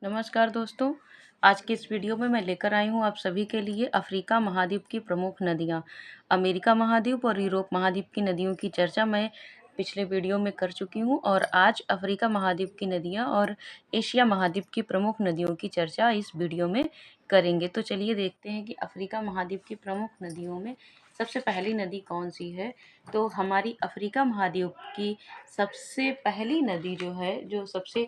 नमस्कार दोस्तों। आज के इस वीडियो में मैं लेकर आई हूँ आप सभी के लिए अफ्रीका महाद्वीप की प्रमुख नदियाँ। अमेरिका महाद्वीप और यूरोप महाद्वीप की नदियों की चर्चा मैं पिछले वीडियो में कर चुकी हूँ और आज अफ्रीका महाद्वीप की नदियाँ और एशिया महाद्वीप की प्रमुख नदियों की चर्चा इस वीडियो में करेंगे। तो चलिए देखते हैं कि अफ्रीका महाद्वीप की प्रमुख नदियों में सबसे पहली नदी कौन सी है। तो हमारी अफ्रीका महाद्वीप की सबसे पहली नदी जो है, जो सबसे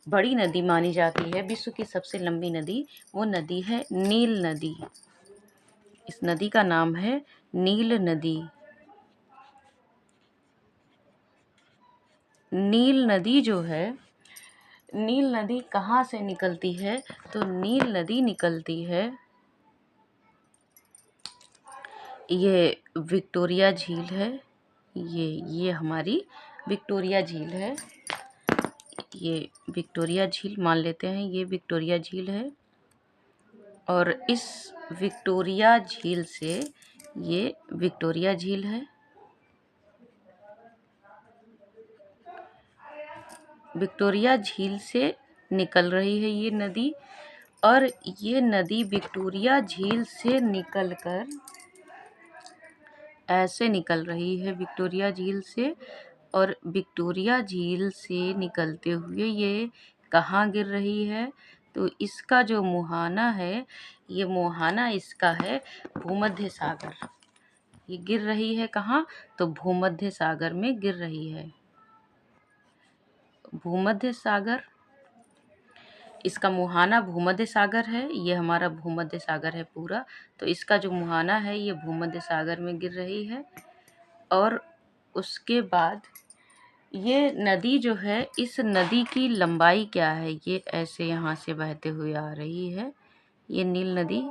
बड़ी नदी मानी जाती है, विश्व की सबसे लंबी नदी, वो नदी है नील नदी। इस नदी का नाम है नील नदी। नील नदी जो है, नील नदी कहाँ से निकलती है? तो नील नदी निकलती है, ये विक्टोरिया झील है। ये हमारी विक्टोरिया झील है। ये विक्टोरिया झील मान लेते हैं, ये विक्टोरिया झील है। और इस विक्टोरिया झील से, ये विक्टोरिया झील है, विक्टोरिया झील से निकल रही है ये नदी। और ये नदी विक्टोरिया झील से निकलकर ऐसे निकल रही है, विक्टोरिया झील से। और विक्टोरिया झील से निकलते हुए ये कहाँ गिर रही है? तो इसका जो मुहाना है, ये मुहाना इसका है भूमध्य सागर। ये गिर रही है कहाँ? तो भूमध्य सागर में गिर रही है। भूमध्य सागर, इसका मुहाना भूमध्य सागर है। ये हमारा भूमध्य सागर है पूरा, तो इसका जो मुहाना है ये भूमध्य सागर में गिर रही है। और उसके बाद ये नदी जो है, इस नदी की लंबाई क्या है? ये ऐसे यहाँ से बहते हुए आ रही है, ये नील नदी।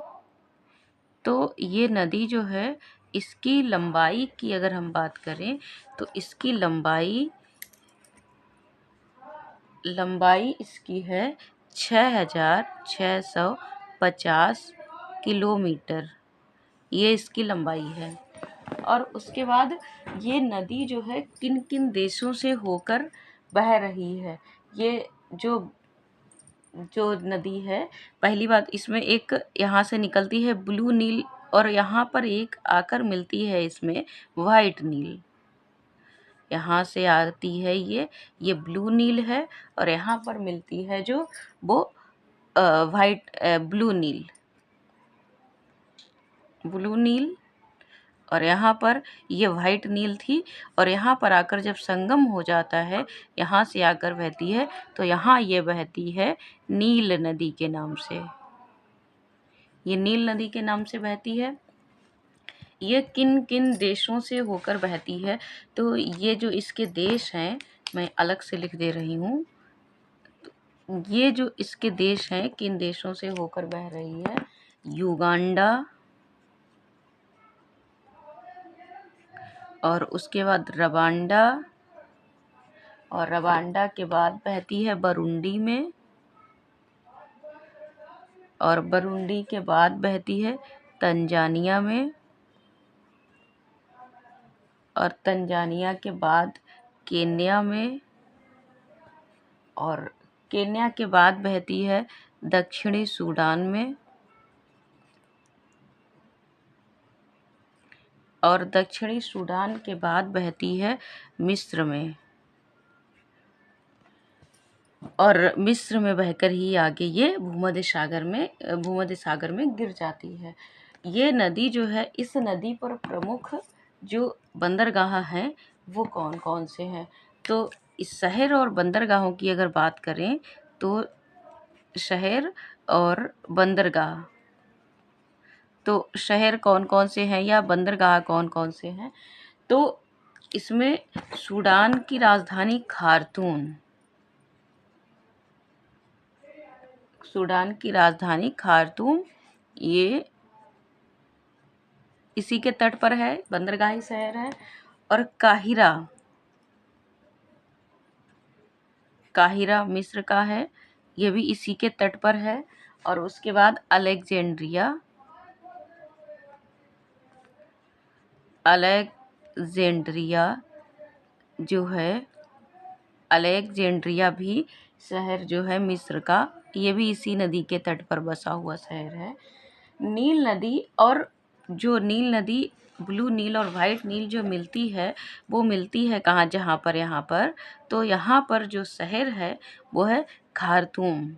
तो ये नदी जो है, इसकी लंबाई की अगर हम बात करें तो इसकी लंबाई इसकी है 6650 किलोमीटर। ये इसकी लंबाई है। और उसके बाद ये नदी जो है किन किन देशों से होकर बह रही है? ये जो नदी है, पहली बात इसमें एक यहाँ से निकलती है ब्लू नील, और यहाँ पर एक आकर मिलती है इसमें वाइट नील। यहाँ से आती है ये ब्लू नील है, और यहाँ पर मिलती है जो वो वाइट ब्लू नील। और यहाँ पर ये वाइट नील थी, और यहाँ पर आकर जब संगम हो जाता है, यहाँ से आकर बहती है, तो यहाँ ये बहती है नील नदी के नाम से। ये नील नदी के नाम से बहती है। ये किन किन देशों से होकर बहती है? तो ये जो इसके देश हैं, मैं अलग से लिख दे रही हूँ। ये जो इसके देश हैं, किन देशों से होकर बह रही है? युगांडा, और उसके बाद रवांडा, और रवांडा के बाद बहती है बरूंडी में, और बरूंडी के बाद बहती है तंजानिया में, और तंजानिया के बाद केन्या में, और केन्या के बाद बहती है दक्षिणी सूडान में, और दक्षिणी सूडान के बाद बहती है मिस्र में, और मिस्र में बहकर ही आगे ये भूमध्य सागर में गिर जाती है। ये नदी जो है, इस नदी पर प्रमुख जो बंदरगाह हैं वो कौन कौन से हैं? तो इस शहर और बंदरगाहों की अगर बात करें तो शहर और बंदरगाह, तो शहर कौन कौन से हैं या बंदरगाह कौन कौन से हैं? तो इसमें सूडान की राजधानी खार्तूम, ये इसी के तट पर है, बंदरगाही शहर है। और काहिरा मिस्र का है, ये भी इसी के तट पर है। और उसके बाद अलेक्जेंड्रिया जो है, अलेक्जेंड्रिया भी शहर जो है मिस्र का, ये भी इसी नदी के तट पर बसा हुआ शहर है। नील नदी, और जो नील नदी ब्लू नील और वाइट नील जो मिलती है, वो मिलती है कहाँ, जहाँ पर, यहाँ पर, तो यहाँ पर जो शहर है वो है खार्तूम।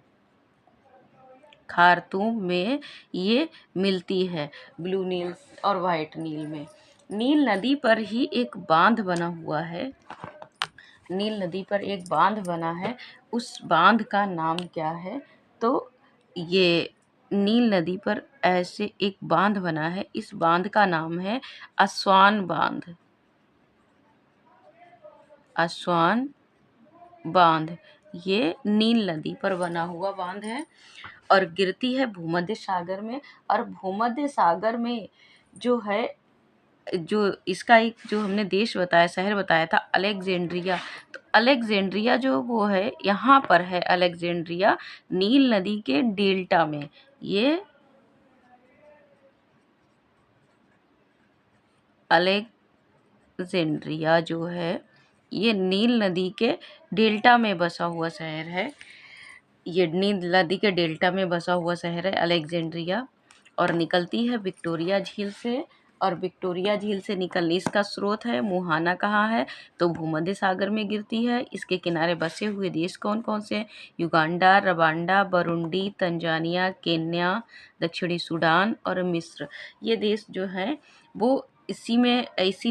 खार्तूम में ये मिलती है, ब्लू नील और वाइट नील में। नील नदी पर ही एक बांध बना हुआ है, नील नदी पर एक बांध बना है, उस बांध का नाम क्या है? तो ये नील नदी पर ऐसे एक बांध बना है, इस बांध का नाम है अस्वान बांध। अस्वान बांध ये नील नदी पर बना हुआ बांध है और गिरती है भूमध्य सागर में। और भूमध्य सागर में जो है, जो इसका एक जो हमने देश बताया, शहर बताया था अलेक्जेंड्रिया, तो अलेक्जेंड्रिया जो वो है, यहाँ पर है अलेक्जेंड्रिया, नील नदी के डेल्टा में। ये अलेक्जेंड्रिया जो है, ये नील नदी के डेल्टा में बसा हुआ शहर है। ये नील नदी के डेल्टा में बसा हुआ शहर है अलेक्जेंड्रिया, और निकलती है विक्टोरिया झील से। और विक्टोरिया झील से निकलने, इसका स्रोत है मुहाना कहाँ है, तो भूमध्य सागर में गिरती है। इसके किनारे बसे हुए देश कौन कौन से हैं? Uganda, Rwanda, Burundi, Tanzania, Kenya, दक्षिणी सूडान और मिस्र। ये देश जो हैं वो इसी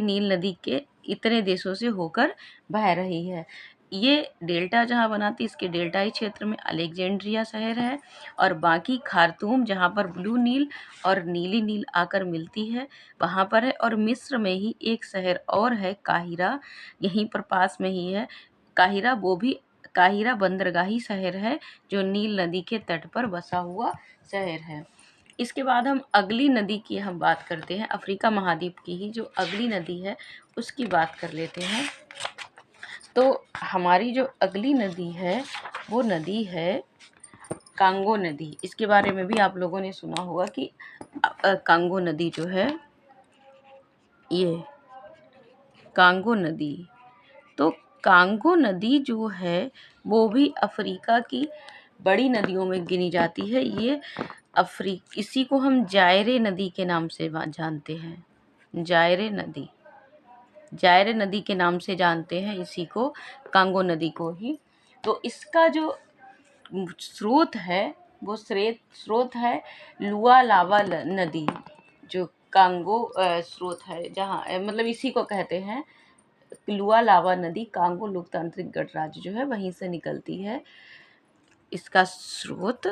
नील नदी के इतने देशों से होकर बह रही है। ये डेल्टा जहाँ बनाती है, इसके डेल्टाई क्षेत्र में अलेक्जेंड्रिया शहर है, और बाकी खार्तूम जहाँ पर ब्लू नील और नीली नील आकर मिलती है वहाँ पर है। और मिस्र में ही एक शहर और है, काहिरा, यहीं पर पास में ही है काहिरा, वो भी काहिरा बंदरगाही शहर है जो नील नदी के तट पर बसा हुआ शहर है। इसके बाद हम अगली नदी की हम बात करते हैं, अफ्रीका महाद्वीप की ही जो अगली नदी है उसकी बात कर लेते हैं। तो हमारी जो अगली नदी है वो नदी है कांगो नदी। इसके बारे में भी आप लोगों ने सुना होगा कि कांगो नदी जो है, ये कांगो नदी, तो कांगो नदी जो है वो भी अफ्रीका की बड़ी नदियों में गिनी जाती है। ये इसी को हम जायरे नदी के नाम से जानते हैं, जायरे नदी के नाम से जानते हैं इसी को, कांगो नदी को ही। तो इसका जो स्रोत है वो स्रोत है लुआलावा नदी, जो कांगो स्रोत है, जहाँ मतलब इसी को कहते हैं लुआलावा नदी। कांगो लोकतांत्रिक गणराज्य जो है वहीं से निकलती है। इसका स्रोत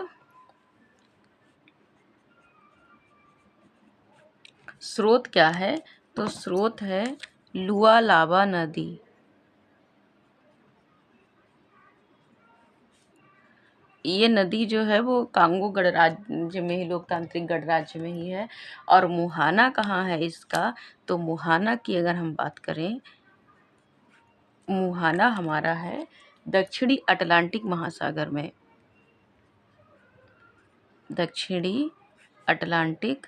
क्या है? तो स्रोत है लुआलावा नदी। ये नदी जो है वो कांगो गणराज्य में ही, लोकतांत्रिक गणराज्य में ही है। और मुहाना कहाँ है इसका? तो मुहाना की अगर हम बात करें, मुहाना हमारा है दक्षिणी अटलांटिक महासागर में, दक्षिणी अटलांटिक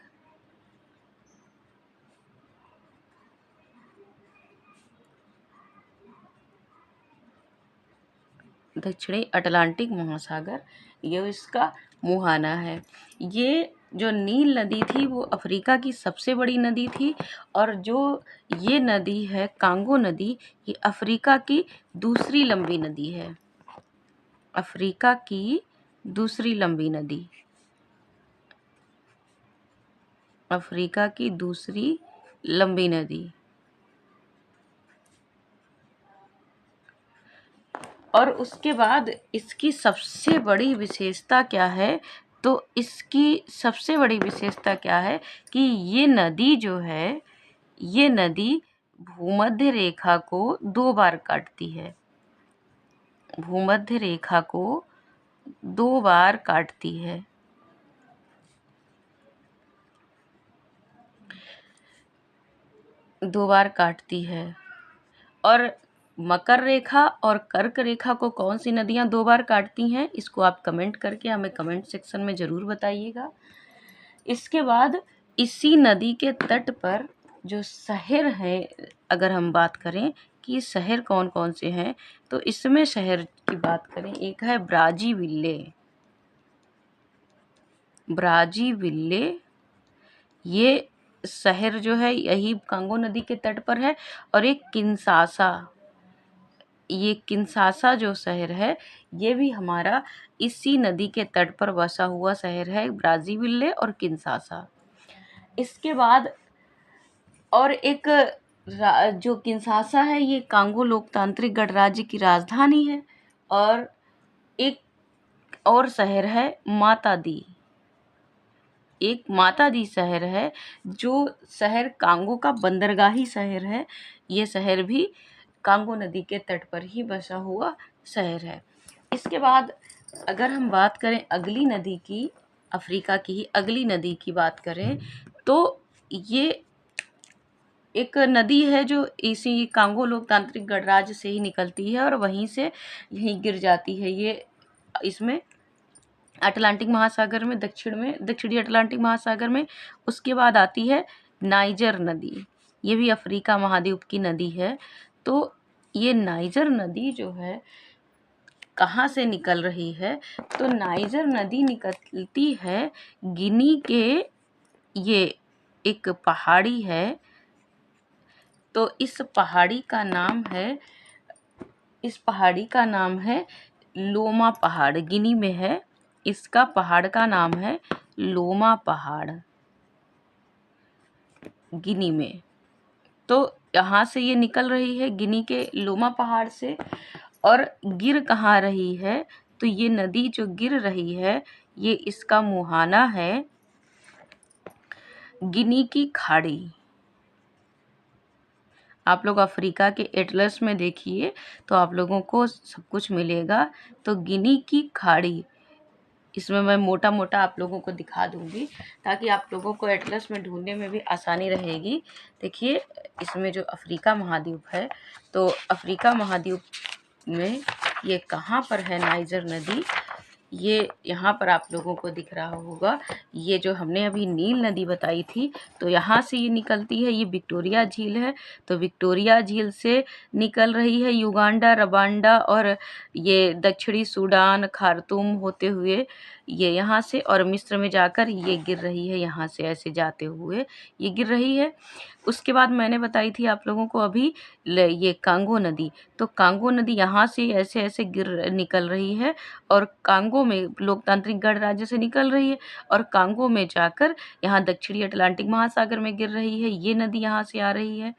महासागर, ये इसका मुहाना है। ये जो नील नदी थी वो अफ्रीका की सबसे बड़ी नदी थी, और जो ये नदी है कांगो नदी, ये अफ्रीका की दूसरी लंबी नदी है, अफ्रीका की दूसरी लंबी नदी, अफ्रीका की दूसरी लंबी नदी। और उसके बाद इसकी सबसे बड़ी विशेषता क्या है? तो इसकी सबसे बड़ी विशेषता क्या है कि ये नदी जो है, ये नदी भूमध्य रेखा को 2 बार काटती है, भूमध्य रेखा को 2 बार काटती है। और मकर रेखा और कर्क रेखा को कौन सी नदियां 2 बार काटती हैं, इसको आप कमेंट करके हमें कमेंट सेक्शन में ज़रूर बताइएगा। इसके बाद इसी नदी के तट पर जो शहर है, अगर हम बात करें, कि शहर कौन कौन से हैं, तो इसमें शहर की बात करें, एक है ब्राजीविल्ले। ब्राजीविल्ले ये शहर जो है यही कांगो नदी के तट पर है। और एक किन्सासा, ये किन्सासा जो शहर है ये भी हमारा इसी नदी के तट पर बसा हुआ शहर है, ब्राजीविल्ले और किन्सासा। इसके बाद और एक जो किन्सासा है ये कांगो लोकतांत्रिक गणराज्य की राजधानी है। और एक और शहर है मातादी, एक मातादी शहर है जो शहर कांगो का बंदरगाही शहर है। ये शहर भी कांगो नदी के तट पर ही बसा हुआ शहर है। इसके बाद अगर हम बात करें अगली नदी की, अफ्रीका की ही अगली नदी की बात करें, तो ये एक नदी है जो इसी कांगो लोकतांत्रिक गणराज्य से ही निकलती है और वहीं से यहीं गिर जाती है। ये इसमें अटलांटिक महासागर में, दक्षिणी अटलांटिक महासागर में। उसके बाद आती है नाइजर नदी, ये भी अफ्रीका महाद्वीप की नदी है। तो ये नाइजर नदी जो है कहाँ से निकल रही है, तो नाइजर नदी निकलती है गिनी के, ये एक पहाड़ी है, तो इस पहाड़ी का नाम है लोमा पहाड़, गिनी में है। इसका पहाड़ का नाम है लोमा पहाड़, गिनी में। तो यहाँ से ये निकल रही है गिनी के लोमा पहाड़ से। और गिर कहाँ रही है, तो ये नदी जो गिर रही है ये इसका मुहाना है गिनी की खाड़ी। आप लोग अफ्रीका के एटलस में देखिए तो आप लोगों को सब कुछ मिलेगा। तो गिनी की खाड़ी, इसमें मैं मोटा मोटा आप लोगों को दिखा दूंगी ताकि आप लोगों को एटलस में ढूंढने में भी आसानी रहेगी। देखिए इसमें जो अफ्रीका महाद्वीप है, तो अफ्रीका महाद्वीप में ये कहाँ पर है नाइजर नदी, ये यहाँ पर आप लोगों को दिख रहा होगा। ये जो हमने अभी नील नदी बताई थी तो यहाँ से ये निकलती है, ये विक्टोरिया झील है। तो विक्टोरिया झील से निकल रही है युगांडा, रवांडा और ये दक्षिणी सूडान, खार्तूम होते हुए ये यहाँ से और मिस्र में जाकर ये गिर रही है, यहाँ से ऐसे जाते हुए ये गिर रही है। उसके बाद मैंने बताई थी आप लोगों को अभी ये कांगो नदी, तो कांगो नदी यहाँ से ऐसे ऐसे निकल रही है और कांगो में लोकतांत्रिक गणराज्य से निकल रही है और कांगो में जाकर यहाँ दक्षिणी अटलांटिक महासागर में गिर रही है। ये नदी यहाँ से आ रही है।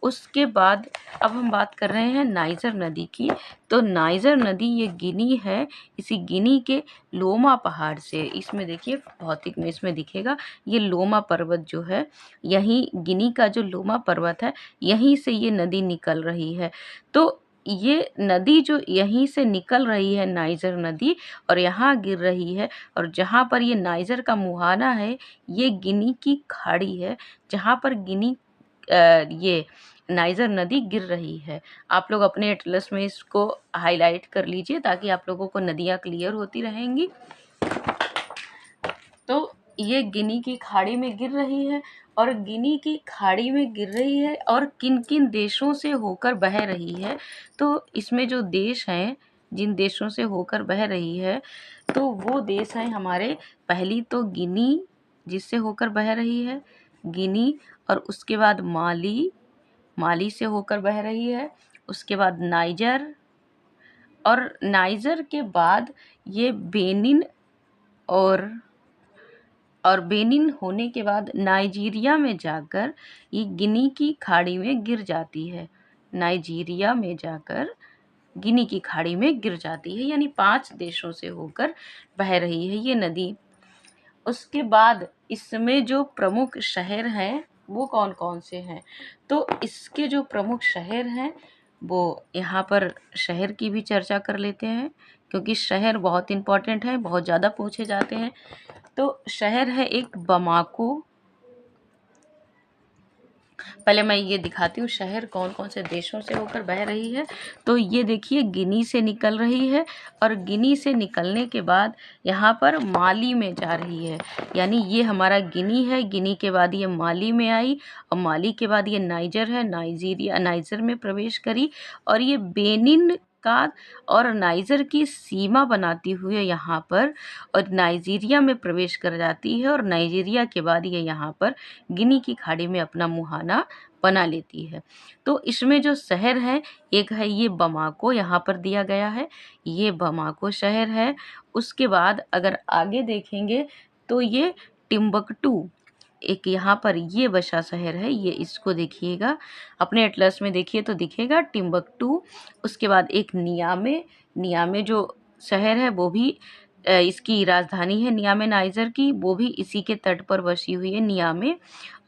उसके बाद अब हम बात कर रहे हैं नाइजर नदी की। तो नाइजर नदी ये गिनी है, इसी गिनी के लोमा पहाड़ से, इसमें देखिए भौतिक में इसमें दिखेगा ये लोमा पर्वत जो है, यहीं गिनी का जो लोमा पर्वत है यहीं से ये नदी निकल रही है। तो ये नदी जो यहीं से निकल रही है नाइजर नदी और यहाँ गिर रही है, और जहाँ पर ये नाइजर का मुहाना है ये गिनी की खाड़ी है जहाँ पर गिनी ये नाइजर नदी गिर रही है। आप लोग अपने एटलस में इसको हाईलाइट कर लीजिए ताकि आप लोगों को नदियाँ क्लियर होती रहेंगी। तो ये गिनी की खाड़ी में गिर रही है और गिनी की खाड़ी में गिर रही है और किन किन देशों से होकर बह रही है, तो इसमें जो देश हैं जिन देशों से होकर बह रही है तो वो देश हैं हमारे, पहली तो गिनी जिससे होकर बह रही है, गिनी, और उसके बाद माली से होकर बह रही है, उसके बाद नाइजर, और नाइजर के बाद ये बेनिन, और बेनिन होने के बाद नाइजीरिया में जाकर ये गिनी की खाड़ी में गिर जाती है। नाइजीरिया में जाकर गिनी की खाड़ी में गिर जाती है, यानी 5 देशों से होकर बह रही है ये नदी। उसके बाद इसमें जो प्रमुख शहर हैं वो कौन कौन से हैं, तो इसके जो प्रमुख शहर हैं वो यहाँ पर शहर की भी चर्चा कर लेते हैं क्योंकि शहर बहुत इम्पोर्टेंट है, बहुत ज़्यादा पूछे जाते हैं। तो शहर है एक बमाको, पहले मैं ये दिखाती हूँ शहर कौन कौन से देशों से होकर बह रही है। तो ये देखिए गिनी से निकल रही है और गिनी से निकलने के बाद यहाँ पर माली में जा रही है। यानी ये हमारा गिनी है, गिनी के बाद ये माली में आई और माली के बाद ये नाइजर है, नाइजर में प्रवेश करी और ये बेनिन का और नाइजर की सीमा बनाती हुई यहाँ पर और नाइजीरिया में प्रवेश कर जाती है और नाइजीरिया के बाद ये यहाँ पर गिनी की खाड़ी में अपना मुहाना बना लेती है। तो इसमें जो शहर है, एक है ये बमाको, यहाँ पर दिया गया है, ये बमाको शहर है। उसके बाद अगर आगे देखेंगे तो ये टिम्बकटू, एक यहाँ पर ये बसा शहर है, ये इसको देखिएगा अपने एटलस में देखिए तो दिखेगा टिम्बकटू। उसके बाद एक नियामे, नियामे जो शहर है वो भी इसकी राजधानी है नियामे नाइजर की, वो भी इसी के तट पर बसी हुई है नियामे।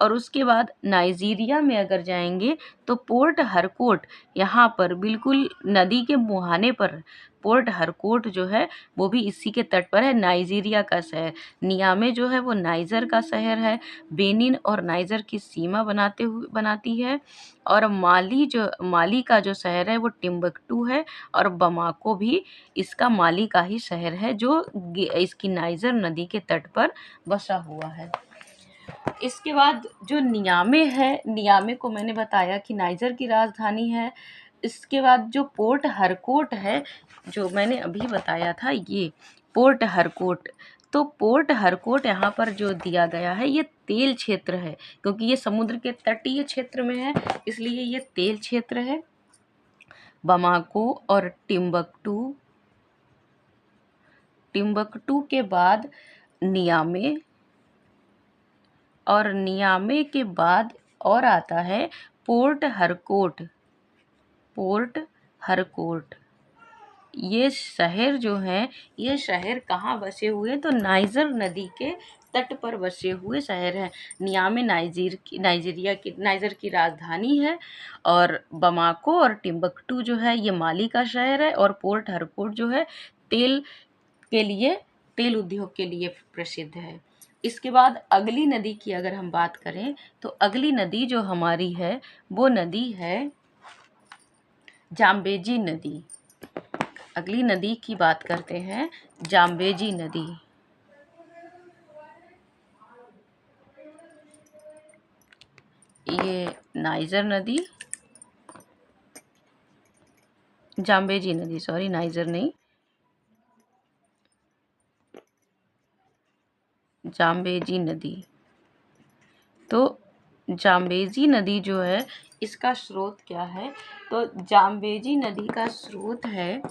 और उसके बाद नाइजीरिया में अगर जाएंगे तो पोर्ट हरकोट, यहाँ पर बिल्कुल नदी के मुहाने पर पोर्ट हरकोट जो है वो भी इसी के तट पर है, नाइजीरिया का शहर। नियामे जो है वो नाइजर का शहर है, बेनिन और नाइजर की सीमा बनाती है। और माली का जो शहर है वो टिम्बकटू है और बमाको भी इसका माली का ही शहर है जो इसकी नाइजर नदी के तट पर बसा हुआ है। इसके बाद जो नियामे है, नियामे को मैंने बताया कि नाइजर की राजधानी है। इसके बाद जो पोर्ट हरकोट है, जो मैंने अभी बताया था, ये पोर्ट हरकोट। तो पोर्ट हरकोट यहाँ पर जो दिया गया है ये तेल क्षेत्र है, क्योंकि ये समुद्र के तटीय क्षेत्र में है इसलिए ये तेल क्षेत्र है। बमाको और टिम्बकटू, टिम्बकटू के बाद नियामे और नियामे के बाद और आता है पोर्ट हरकोट। पोर्ट हरकोट ये शहर जो हैं, ये शहर कहाँ बसे हुए हैं तो नाइजर नदी के तट पर बसे हुए शहर हैं। नियामे नाइजर की राजधानी है और बमाको और टिम्बकटू जो है ये माली का शहर है और पोर्ट हरकोट जो है तेल के लिए, तेल उद्योग के लिए प्रसिद्ध है। इसके बाद अगली नदी की अगर हम बात करें तो अगली नदी जो हमारी है वो नदी है जाम्बेजी नदी। अगली नदी की बात करते हैं, जाम्बेजी नदी। ये नाइजर नदी, जाम्बेजी नदी, सॉरी नाइजर नहीं, जाम्बेजी नदी। तो जाम्बेजी नदी जो है इसका स्रोत क्या है, तो जाम्बेजी नदी का स्रोत है,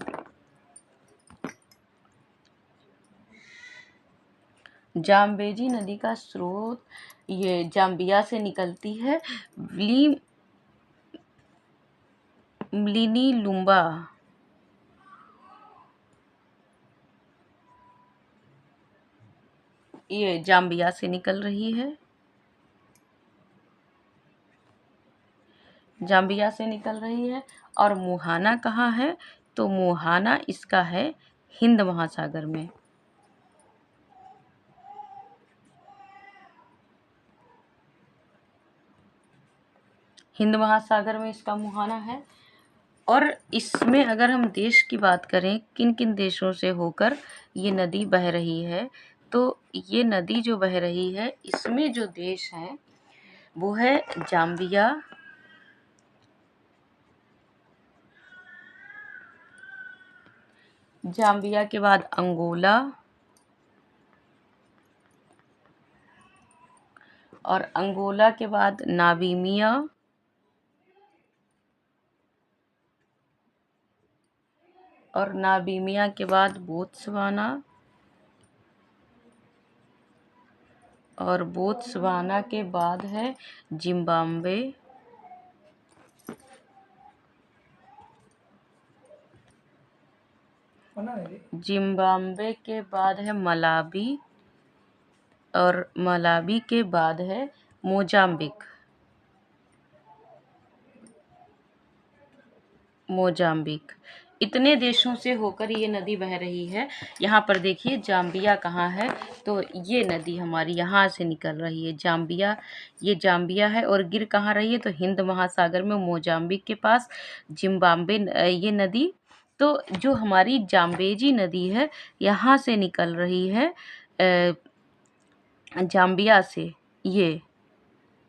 जाम्बेजी नदी का स्रोत ये जाम्बिया से निकलती है। म्लिनी लुम्बा, ये जाम्बिया से निकल रही है, जाम्बिया से निकल रही है। और मुहाना कहाँ है, तो मुहाना इसका है हिंद महासागर में। हिंद महासागर में इसका मुहाना है। और इसमें अगर हम देश की बात करें किन किन देशों से होकर ये नदी बह रही है, तो ये नदी जो बह रही है इसमें जो देश है वो है जाम्बिया, जाम्बिया के बाद अंगोला और अंगोला के बाद नामीबिया और नामीबिया के बाद बोत्सवाना और बोत्सवाना के बाद है जिम्बाब्वे जिम्बाब्वे के बाद है मलावी और मलावी के बाद है मोजाम्बिक। मोजाम्बिक इतने देशों से होकर ये नदी बह रही है। यहाँ पर देखिए जाम्बिया कहाँ है, तो ये नदी हमारी यहाँ से निकल रही है जाम्बिया, ये जाम्बिया है। और गिर कहाँ रही है, तो हिंद महासागर में मोजाम्बिक के पास जिम्बाब्वे ये नदी। तो जो हमारी जाम्बेजी नदी है यहाँ से निकल रही है जाम्बिया से, ये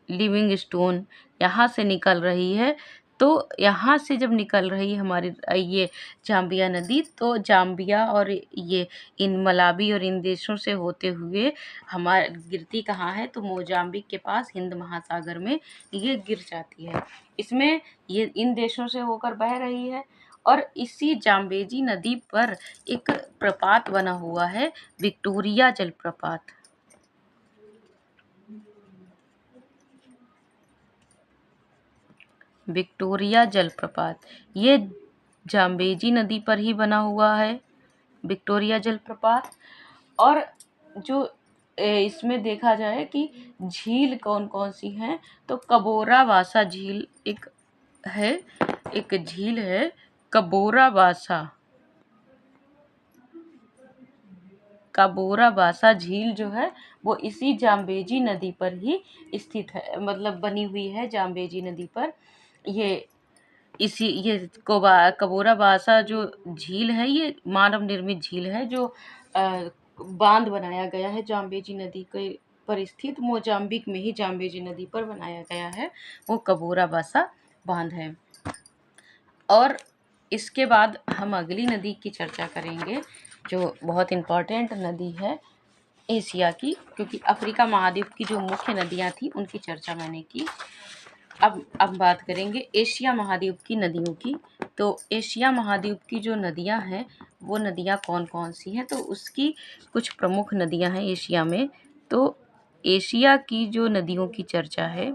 लिविंगस्टोन यहाँ से निकल रही है। तो यहाँ से जब निकल रही है हमारी ये जाम्बिया नदी, तो जाम्बिया और ये इन मलावी और इन देशों से होते हुए हमारे गिरती कहाँ है, तो मोजाम्बिक के पास हिंद महासागर में ये गिर जाती है। इसमें ये इन देशों से होकर बह रही है। और इसी जाम्बेजी नदी पर एक प्रपात बना हुआ है, विक्टोरिया जलप्रपात। विक्टोरिया जलप्रपात ये जाम्बेजी नदी पर ही बना हुआ है, विक्टोरिया जलप्रपात। और जो इसमें देखा जाए कि झील कौन कौन सी हैं, तो कबोरा वासा झील एक झील है कबोरा वासा झील जो है वो इसी जाम्बेजी नदी पर ही स्थित है, मतलब बनी हुई है जाम्बेजी नदी पर। ये कबोरा बासा जो झील है ये मानव निर्मित झील है, जो बांध बनाया गया है जाम्बेजी नदी के पर स्थित मोजाम्बिक में ही जाम्बेजी नदी पर बनाया गया है, वो कबोरा बासा बांध है। और इसके बाद हम अगली नदी की चर्चा करेंगे जो बहुत इम्पॉर्टेंट नदी है एशिया की, क्योंकि अफ्रीका महाद्वीप की जो मुख्य नदियाँ थी उनकी चर्चा मैंने की। अब बात करेंगे एशिया महाद्वीप की नदियों की। तो एशिया महाद्वीप की जो नदियां हैं वो नदियां कौन कौन सी हैं, तो उसकी कुछ प्रमुख नदियां हैं एशिया में। तो एशिया की जो नदियों की चर्चा है,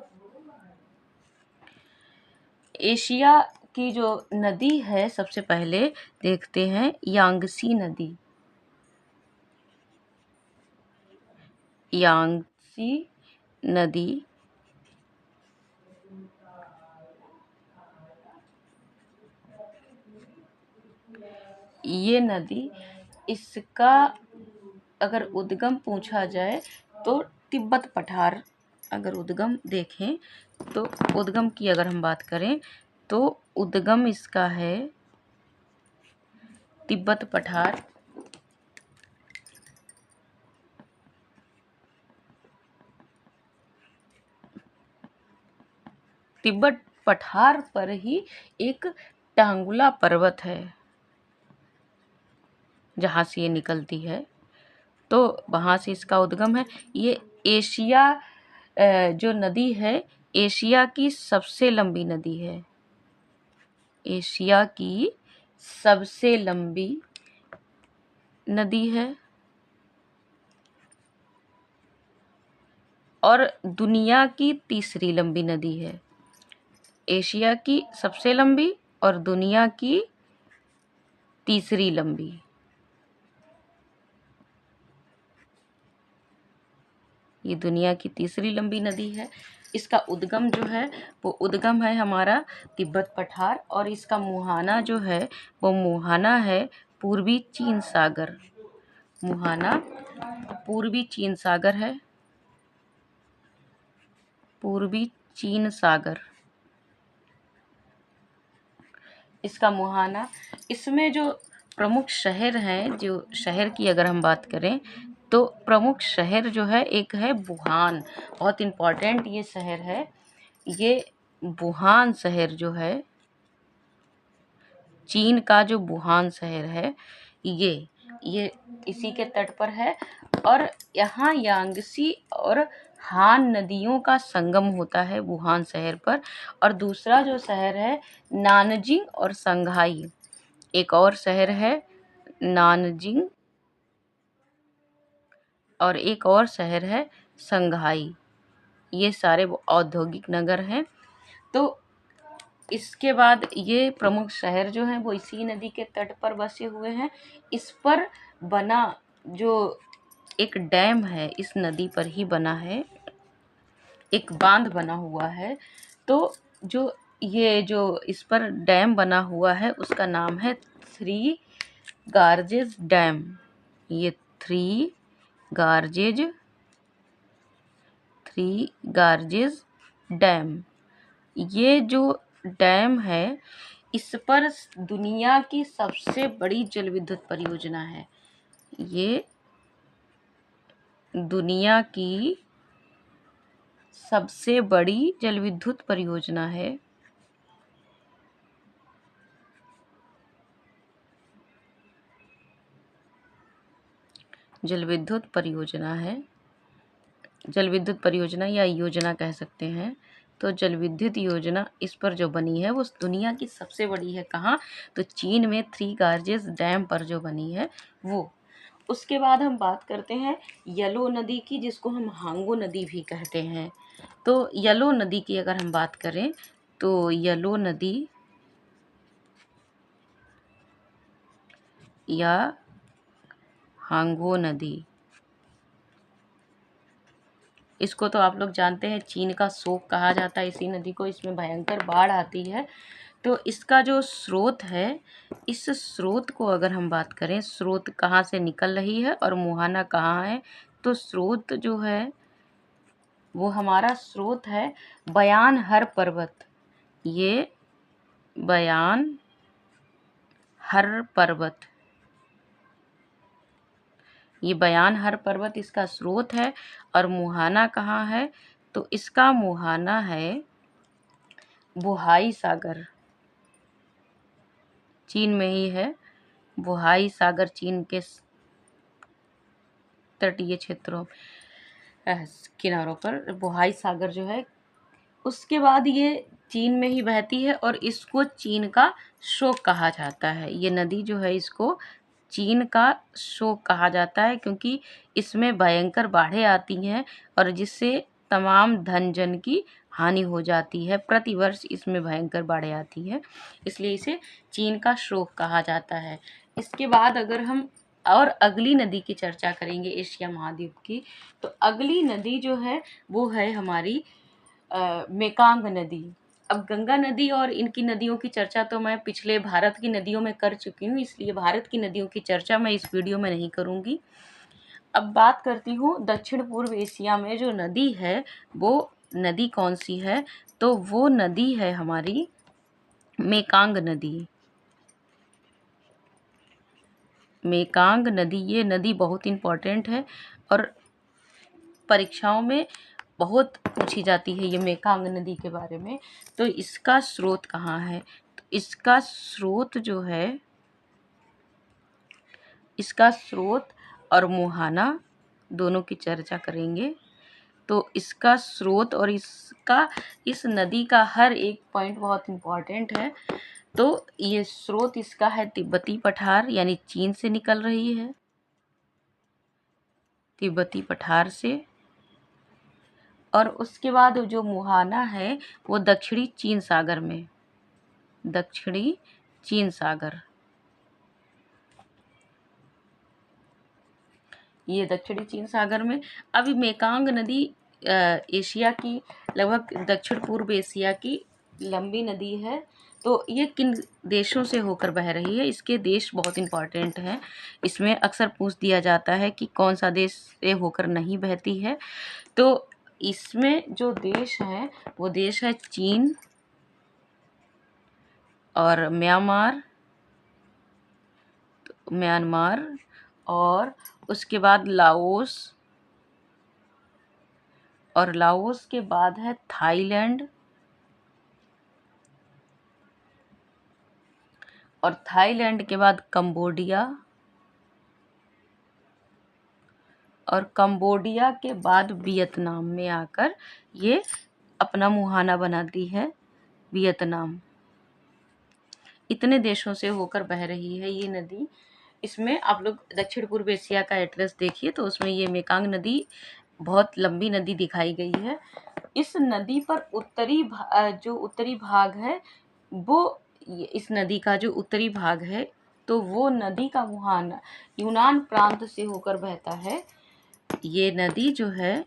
एशिया की जो नदी है सबसे पहले देखते हैं यांगसी नदी। यांगसी नदी ये नदी, इसका अगर उद्गम पूछा जाए तो तिब्बत पठार, अगर उद्गम देखें तो उद्गम की अगर हम बात करें तो उद्गम इसका है तिब्बत पठार। तिब्बत पठार पर ही एक टांगुला पर्वत है जहाँ से ये निकलती है, तो वहाँ से इसका उद्गम है। ये एशिया जो नदी है एशिया की सबसे लंबी नदी है, एशिया की सबसे लंबी नदी है और दुनिया की तीसरी लंबी नदी है। एशिया की सबसे लंबी और दुनिया की तीसरी लंबी। ये दुनिया की तीसरी लंबी नदी है। इसका उद्गम जो है वो उद्गम है हमारा तिब्बत पठार, और इसका मुहाना जो है वो मुहाना है पूर्वी चीन सागर। मुहाना पूर्वी चीन सागर है, पूर्वी चीन सागर इसका मुहाना। इसमें जो प्रमुख शहर हैं, जो शहर की अगर हम बात करें तो प्रमुख शहर जो है एक है वुहान, बहुत इम्पॉर्टेंट ये शहर है। ये वुहान शहर जो है, चीन का जो वुहान शहर है ये इसी के तट पर है। और यहाँ यांगसी और हान नदियों का संगम होता है वुहान शहर पर। और दूसरा जो शहर है नानजिंग और संघाई, एक और शहर है नानजिंग और एक और शहर है संघाई। ये सारे औद्योगिक नगर हैं। तो इसके बाद ये प्रमुख शहर जो हैं वो इसी नदी के तट पर बसे हुए हैं। इस पर बना जो एक डैम है, इस नदी पर ही बना है, एक बांध बना हुआ है। तो जो इस पर डैम बना हुआ है उसका नाम है थ्री गार्जेस डैम, ये थ्री गार्जेस डैम, ये जो डैम है इस पर दुनिया की सबसे बड़ी जल विद्युत परियोजना है। ये दुनिया की सबसे बड़ी जल विद्युत परियोजना है। जल विद्युत परियोजना या योजना कह सकते हैं। तो जल विद्युत योजना इस पर जो बनी है वो दुनिया की सबसे बड़ी है। कहाँ? तो चीन में थ्री गार्जेस डैम पर जो बनी है वो। उसके बाद हम बात करते हैं येलो नदी की, जिसको हम हांगो नदी भी कहते हैं। तो येलो नदी की अगर हम बात करें तो येलो नदी या हांगो नदी, इसको तो आप लोग जानते हैं चीन का शोक कहा जाता है इसी नदी को। इसमें भयंकर बाढ़ आती है। तो इसका जो स्रोत है, इस स्रोत को अगर हम बात करें, स्रोत कहाँ से निकल रही है और मुहाना कहाँ है, तो स्रोत जो है वो हमारा स्रोत है बयान हर पर्वत। ये बयान हर पर्वत, ये बयान हर पर्वत इसका स्रोत है। और मुहाना कहाँ है? तो इसका मुहाना है बोहाई सागर, चीन में ही है। बोहाई सागर चीन के तटीय क्षेत्रों किनारों पर बोहाई सागर जो है, उसके बाद ये चीन में ही बहती है और इसको चीन का शोक कहा जाता है। ये नदी जो है इसको चीन का शोक कहा जाता है, क्योंकि इसमें भयंकर बाढ़ें आती हैं और जिससे तमाम धन जन की हानि हो जाती है। प्रतिवर्ष इसमें भयंकर बाढ़ें आती है, इसलिए इसे चीन का शोक कहा जाता है। इसके बाद अगर हम और अगली नदी की चर्चा करेंगे एशिया महाद्वीप की, तो अगली नदी जो है वो है हमारी मेकांग नदी। अब गंगा नदी और इनकी नदियों की चर्चा तो मैं पिछले भारत की नदियों में कर चुकी हूँ, इसलिए भारत की नदियों की चर्चा मैं इस वीडियो में नहीं करूँगी। अब बात करती हूँ दक्षिण पूर्व एशिया में जो नदी है वो नदी कौन सी है, तो वो नदी है हमारी मेकांग नदी। मेकांग नदी, ये नदी बहुत इम्पॉर्टेंट है और परीक्षाओं में बहुत पूछी जाती है ये मेकांग नदी के बारे में। तो इसका स्रोत कहाँ है? तो इसका स्रोत जो है, इसका स्रोत और मुहाना दोनों की चर्चा करेंगे। तो इसका स्रोत और इस नदी का हर एक पॉइंट बहुत इम्पॉर्टेंट है। तो ये स्रोत इसका है तिब्बती पठार, यानी चीन से निकल रही है, तिब्बती पठार से। और उसके बाद जो मुहाना है वो दक्षिणी चीन सागर में, दक्षिणी चीन सागर, ये दक्षिणी चीन सागर में। अभी मेकांग नदी एशिया की लगभग दक्षिण पूर्व एशिया की लंबी नदी है। तो ये किन देशों से होकर बह रही है? इसके देश बहुत इम्पॉर्टेंट हैं। इसमें अक्सर पूछ दिया जाता है कि कौन सा देश से होकर नहीं बहती है। तो इसमें जो देश हैं वो देश है चीन और म्यांमार और उसके बाद लाओस, और लाओस के बाद है थाईलैंड, और थाईलैंड के बाद कंबोडिया, और कंबोडिया के बाद वियतनाम में आकर ये अपना मुहाना बनाती है, वियतनाम। इतने देशों से होकर बह रही है ये नदी। इसमें आप लोग दक्षिण पूर्व एशिया का एड्रेस देखिए तो उसमें ये मेकांग नदी बहुत लंबी नदी दिखाई गई है। इस नदी पर जो उत्तरी भाग है वो, इस नदी का जो उत्तरी भाग है तो वो नदी का मुहाना यूनान प्रांत से होकर बहता है। ये नदी जो है,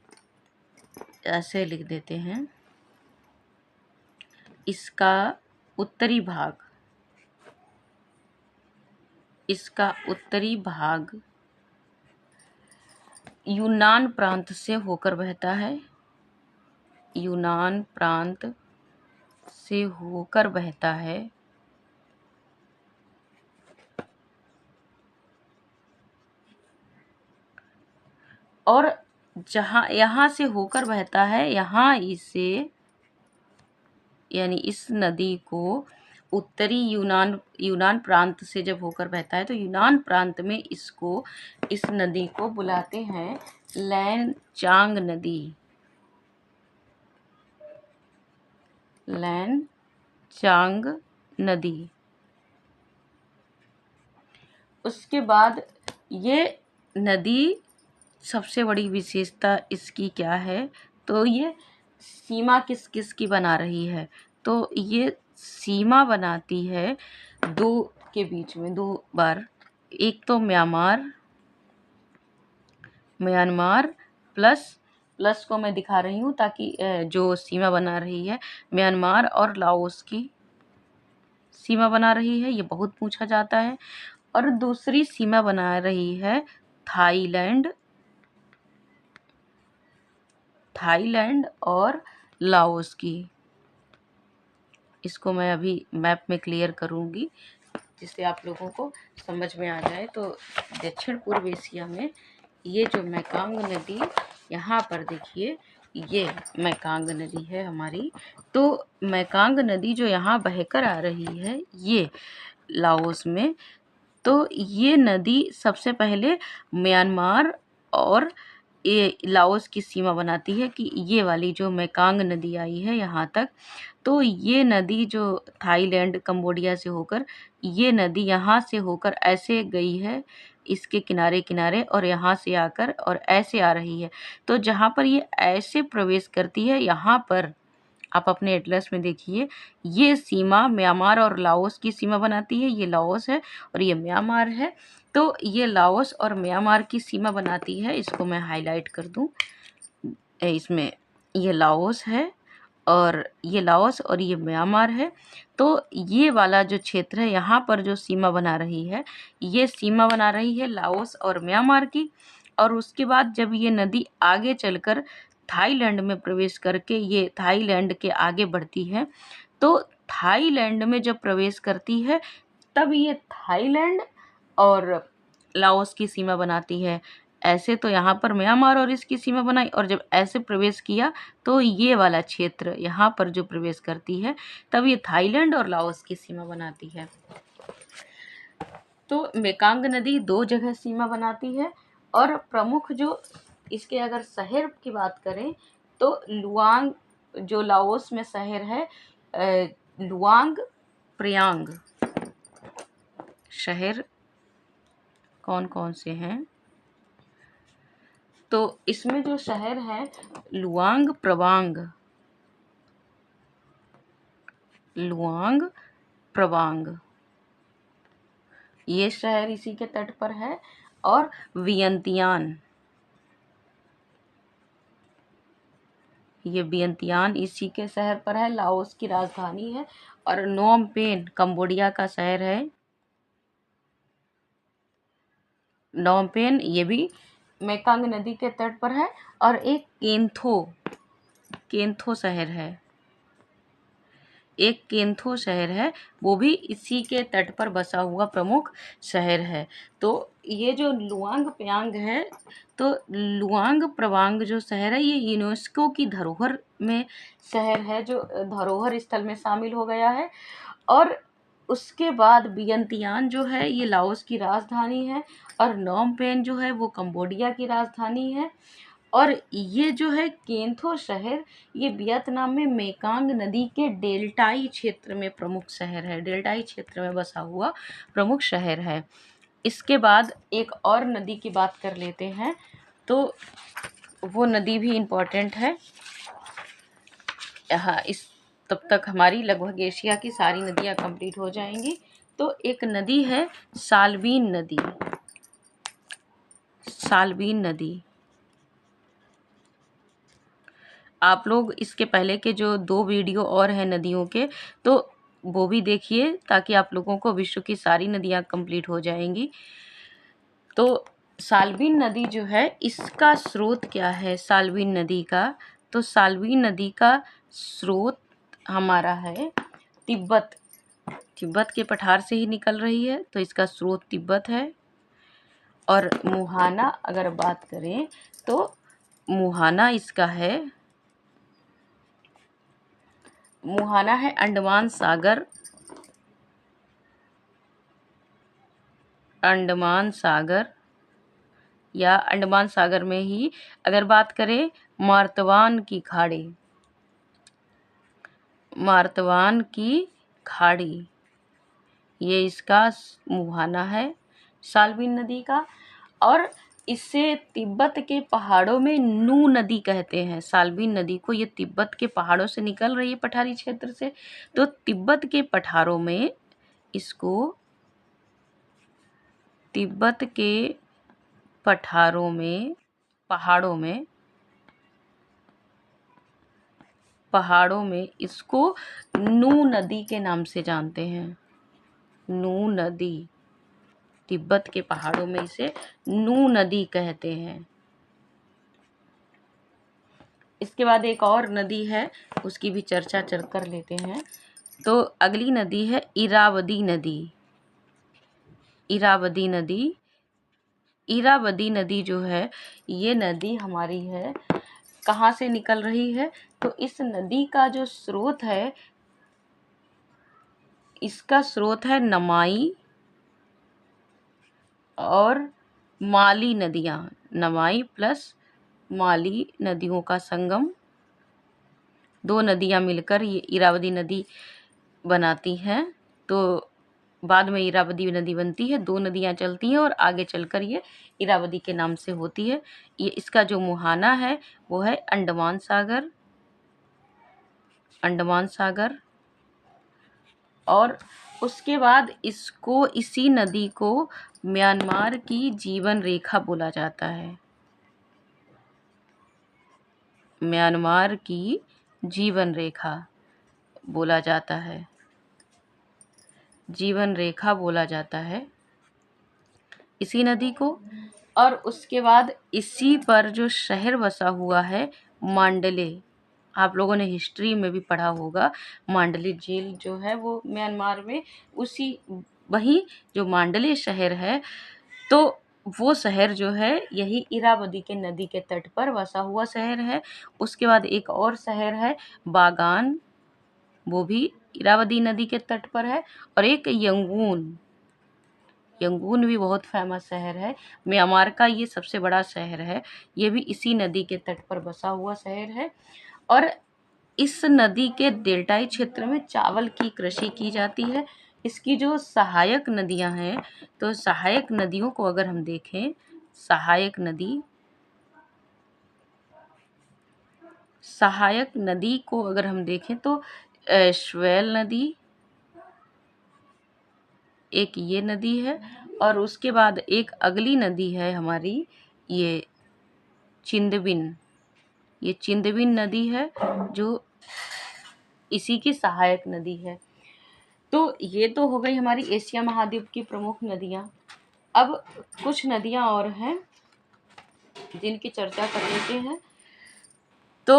ऐसे लिख देते हैं, इसका उत्तरी भाग, इसका उत्तरी भाग यूनान प्रांत से होकर बहता है। यूनान प्रांत से होकर बहता है और जहाँ यहाँ से होकर बहता है, यहाँ इसे यानी इस नदी को उत्तरी यूनान प्रांत से जब होकर बहता है तो यूनान प्रांत में इस नदी को बुलाते हैं लैनचांग नदी। लैनचांग नदी। उसके बाद ये नदी सबसे बड़ी विशेषता इसकी क्या है, तो ये सीमा किस किस की बना रही है, तो ये सीमा बनाती है दो के बीच में, दो बार। एक तो म्यांमार प्लस को मैं दिखा रही हूँ ताकि जो सीमा बना रही है म्यांमार और लाओस की सीमा बना रही है, ये बहुत पूछा जाता है। और दूसरी सीमा बना रही है थाईलैंड और लाओस की। इसको मैं अभी मैप में क्लियर करूँगी जिससे आप लोगों को समझ में आ जाए। तो दक्षिण पूर्व एशिया में ये जो मेकांग नदी, यहाँ पर देखिए ये मेकांग नदी है हमारी। तो मेकांग नदी जो यहाँ बहकर आ रही है ये लाओस में, तो ये नदी सबसे पहले म्यांमार और ये लाओस की सीमा बनाती है कि ये वाली जो मेकांग नदी आई है यहाँ तक। तो ये नदी जो थाईलैंड कंबोडिया से होकर, ये नदी यहाँ से होकर ऐसे गई है इसके किनारे किनारे और यहाँ से आकर और ऐसे आ रही है। तो जहाँ पर ये ऐसे प्रवेश करती है, यहाँ पर आप अपने एटलस में देखिए ये सीमा म्यांमार और लाओस की सीमा बनाती है। ये लाओस है और ये म्यांमार है। तो ये लाओस और म्यांमार की सीमा बनाती है। इसको मैं हाईलाइट कर दूं, इसमें ये लाओस है और ये लाओस और ये म्यांमार है। तो ये वाला जो क्षेत्र है यहाँ पर जो सीमा बना रही है, ये सीमा बना रही है लाओस और म्यांमार की। और उसके बाद जब ये नदी आगे चलकर थाईलैंड में प्रवेश करके ये थाईलैंड के आगे बढ़ती है, तो थाईलैंड में जब प्रवेश करती है तब ये थाईलैंड और लाओस की सीमा बनाती है। ऐसे तो यहाँ पर म्यांमार और इसकी सीमा बनाई, और जब ऐसे प्रवेश किया तो ये वाला क्षेत्र यहाँ पर जो प्रवेश करती है तब ये थाईलैंड और लाओस की सीमा बनाती है। तो मेकांग नदी दो जगह सीमा बनाती है। और प्रमुख जो इसके अगर शहर की बात करें तो लुआंग, जो लाओस में शहर है, लुआंग प्रयांग शहर कौन कौन से हैं, तो इसमें जो शहर है लुआंग प्रवांग, ये शहर इसी के तट पर है। और वियंतियान, ये वियंतियान इसी के शहर पर है, लाओस की राजधानी है। और नोम पेन कंबोडिया का शहर है। नोम पेन ये भी मेकांग नदी के तट पर है। और एक केंथो शहर है, एक केंथो शहर है, वो भी इसी के तट पर बसा हुआ प्रमुख शहर है। तो ये जो लुआंग प्रयांग है, तो लुआंग प्रवांग जो शहर है ये यूनेस्को की धरोहर में शहर है, जो धरोहर स्थल में शामिल हो गया है। और उसके बाद वियंतियान जो है ये लाओस की राजधानी है और नोम पेन जो है वो कंबोडिया की राजधानी है। और ये जो है केंथो शहर ये वियतनाम में मेकांग नदी के डेल्टाई क्षेत्र में प्रमुख शहर है, डेल्टाई क्षेत्र में बसा हुआ प्रमुख शहर है। इसके बाद एक और नदी की बात कर लेते हैं, तो वो नदी भी इम्पोर्टेंट है। हाँ, तब तक हमारी लगभग एशिया की सारी नदियाँ कंप्लीट हो जाएंगी। तो एक नदी है साल्वीन नदी। आप लोग इसके पहले के जो 2 वीडियो और हैं नदियों के, तो वो भी देखिए ताकि आप लोगों को विश्व की सारी नदियाँ कंप्लीट हो जाएंगी। तो साल्वीन नदी जो है इसका स्रोत क्या है साल्वीन नदी का? तो साल्वीन नदी का स्रोत हमारा है तिब्बत। तिब्बत के पठार से ही निकल रही है, तो इसका स्रोत तिब्बत है। और मुहाना अगर बात करें तो मुहाना इसका है, मुहाना है अंडमान सागर, अंडमान सागर या अंडमान सागर में ही अगर बात करें मार्तवान की खाड़ी, मार्तवान की खाड़ी, ये इसका मुहाना है साल्वीन नदी का। और इससे तिब्बत के पहाड़ों में नू नदी कहते हैं साल्वीन नदी को। ये तिब्बत के पहाड़ों से निकल रही है पठारी क्षेत्र से, तो तिब्बत के पठारों में इसको, तिब्बत के पठारों में, पहाड़ों में इसको नू नदी के नाम से जानते हैं। नू नदी, तिब्बत के पहाड़ों में इसे नू नदी कहते हैं। इसके बाद एक और नदी है, उसकी भी चर्चा कर लेते हैं। तो अगली नदी है इरावदी नदी। इरावदी नदी, इरावदी नदी जो है ये नदी हमारी है, कहाँ से निकल रही है? तो इस नदी का जो स्रोत है, इसका स्रोत है नमाई और माली नदियाँ, नमाई प्लस माली नदियों का संगम, दो नदियाँ मिलकर ये इरावदी नदी बनाती हैं। तो बाद में इरावदी नदी बनती है, दो नदियाँ चलती हैं और आगे चलकर ये इरावदी के नाम से होती है। ये इसका जो मुहाना है वो है अंडमान सागर, अंडमान सागर। और उसके बाद इसको, इसी नदी को म्यांमार की जीवन रेखा बोला जाता है, म्यांमार की जीवन रेखा बोला जाता है, जीवन रेखा बोला जाता है इसी नदी को। और उसके बाद इसी पर जो शहर बसा हुआ है मांडले, आप लोगों ने हिस्ट्री में भी पढ़ा होगा, मांडले झील जो है वो म्यांमार में, उसी वही जो मांडले शहर है, तो वो शहर जो है यही इरावदी के नदी के तट पर बसा हुआ शहर है। उसके बाद एक और शहर है बागान, वो भी इरावदी नदी के तट पर है। और एक यंगून, यंगून भी बहुत फेमस शहर है, म्यांमार का ये सबसे बड़ा शहर है, ये भी इसी नदी के तट पर बसा हुआ शहर है। और इस नदी के डेल्टाई क्षेत्र में चावल की कृषि की जाती है। इसकी जो सहायक नदियां हैं, तो सहायक नदियों को अगर हम देखें, सहायक नदी, सहायक नदी को अगर हम देखें तो श्वेल नदी एक ये नदी है। और उसके बाद एक अगली नदी है हमारी ये चिंदबिन, ये चिंदबिन नदी है जो इसी की सहायक नदी है। तो ये तो हो गई हमारी एशिया महाद्वीप की प्रमुख नदियाँ। अब कुछ नदियाँ और हैं जिनकी चर्चा कर लेते हैं। तो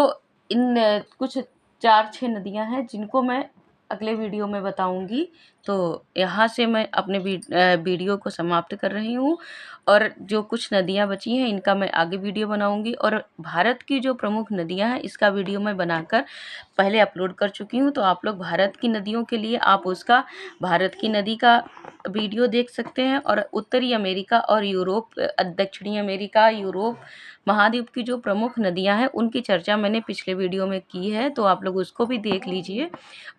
इन कुछ 4-6 नदियाँ हैं जिनको मैं अगले वीडियो में बताऊंगी। तो यहाँ से मैं अपने वीडियो को समाप्त कर रही हूँ, और जो कुछ नदियाँ बची हैं इनका मैं आगे वीडियो बनाऊंगी। और भारत की जो प्रमुख नदियाँ हैं इसका वीडियो मैं बनाकर पहले अपलोड कर चुकी हूँ, तो आप लोग भारत की नदियों के लिए आप उसका, भारत की नदी का वीडियो देख सकते हैं। और उत्तरी अमेरिका और यूरोप, दक्षिणी अमेरिका, यूरोप महाद्वीप की जो प्रमुख नदियां हैं उनकी चर्चा मैंने पिछले वीडियो में की है, तो आप लोग उसको भी देख लीजिए।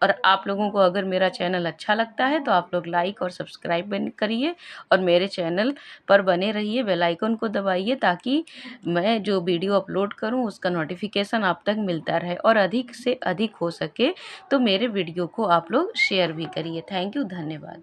और आप लोगों को अगर मेरा चैनल अच्छा लगता है तो आप लोग लाइक और सब्सक्राइब करिए, और मेरे चैनल पर बने रहिए, बेल आइकन को दबाइए ताकि मैं जो वीडियो अपलोड करूं उसका नोटिफिकेशन आप तक मिलता रहे। और अधिक से अधिक हो सके तो मेरे वीडियो को आप लोग शेयर भी करिए। थैंक यू, धन्यवाद।